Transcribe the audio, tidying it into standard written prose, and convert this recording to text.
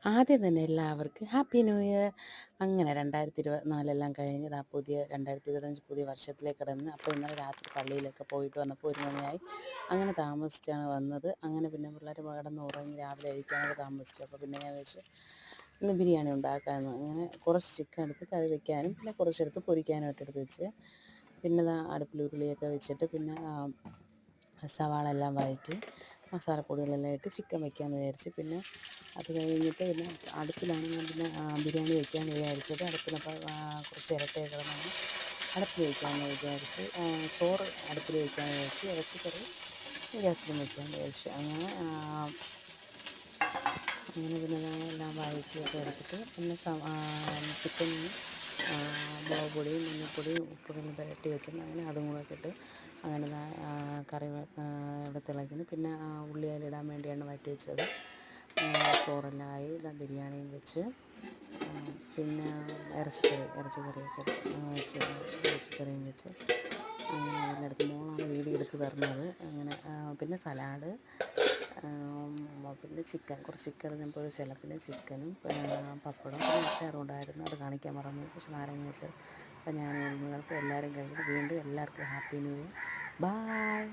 ആദ്യം തന്നെ എല്ലാവർക്കും ഹാപ്പി ന്യൂ ഇയർ. അങ്ങനെ 2024 കഴിഞ്ഞ് പുതിയ 2025 പുതിയ വർഷത്തിലേക്ക് കടന്ന്. അപ്പോൾ ഇന്നലെ രാത്രി പള്ളിയിലൊക്കെ പോയിട്ട് വന്നപ്പോൾ 1 മണിയായി. അങ്ങനെ താമസിച്ചാണ് വന്നത്. അങ്ങനെ പിന്നെ പിള്ളേർ കിടന്ന് ഉറങ്ങി, രാവിലെ കഴിക്കാനൊക്കെ താമസിച്ചു. അപ്പോൾ പിന്നെ ഞാൻ വെച്ച് ഇന്ന് ബിരിയാണി ഉണ്ടാക്കാമെന്ന്. അങ്ങനെ കുറച്ച് ചിക്കൻ എടുത്ത് കറി വയ്ക്കാനും പിന്നെ കുറച്ചെടുത്ത് പൊരിക്കാനായിട്ട് എടുത്ത് വെച്ച്, പിന്നെ അടുപ്പിൽ ഉരുളിയൊക്കെ വെച്ചിട്ട് പിന്നെ സവാള എല്ലാം വഴറ്റി മസാലപ്പൊടികളെല്ലാം ഇട്ട് ചിക്കൻ വയ്ക്കാമെന്ന് വിചാരിച്ച്. പിന്നെ അത് കഴിഞ്ഞിട്ട് പിന്നെ അടുപ്പിലാണ് ഞാൻ പിന്നെ ബിരിയാണി വയ്ക്കാമെന്ന് വിചാരിച്ചത്. അടുപ്പിലപ്പോൾ കുറച്ച് ഇരട്ടയൊക്കെ കിടന്നു അടുപ്പിൽ വയ്ക്കാമെന്ന് വിചാരിച്ച്. ചോറ് അടുപ്പിൽ വയ്ക്കാമെന്ന് വിചാരിച്ച്, ഇറച്ചിക്കറി ഗ്യാസിലും വയ്ക്കാമെന്ന് വിചാരിച്ചു. അങ്ങനെ പിന്നെ എല്ലാം വഴറ്റിയൊക്കെ എടുത്തിട്ട് പിന്നെ ചിക്കനിന് മുളക് പൊടിയും മഞ്ഞൾപ്പൊടിയും ഉപ്പൊക്കെല്ലാം പുരട്ടി വെച്ചിട്ട് അങ്ങനെ അതും കൂടെ ഒക്കെ ഇട്ട് അങ്ങനെ കറി ഇവിടെ തിളയ്ക്കുന്നു. പിന്നെ ഉള്ളിയിലിടാൻ വേണ്ടിയാണ് മാറ്റി വെച്ചത്. ചോറെല്ലാം ആയി. ബിരിയാണിയും വെച്ച്, പിന്നെ ഇറച്ചിക്കറിയൊക്കെ വെച്ച്, ഇറച്ചിക്കറിയും വെച്ച് അങ്ങനെ അതെല്ലാം എടുത്ത് മോളാണ് വീഡിയോ എടുത്ത് തരുന്നത്. അങ്ങനെ പിന്നെ സലാഡ്, പിന്നെ കുറച്ച് ചിക്കൻ ഞാൻ പൊരിച്ചല്ല, പിന്നെ ചിക്കനും പപ്പടം പിന്നെ അച്ചാറും ഉണ്ടായിരുന്നു. അത് കാണിക്കാൻ മറന്നു, പക്ഷെ നാരങ്ങ വെച്ചത്. അപ്പോൾ ഞാൻ നിങ്ങൾക്ക് എല്ലാവരും കഴിഞ്ഞിട്ട് വീണ്ടും എല്ലാവർക്കും ഹാപ്പി ന്യൂ ഇയർ. ബായ്.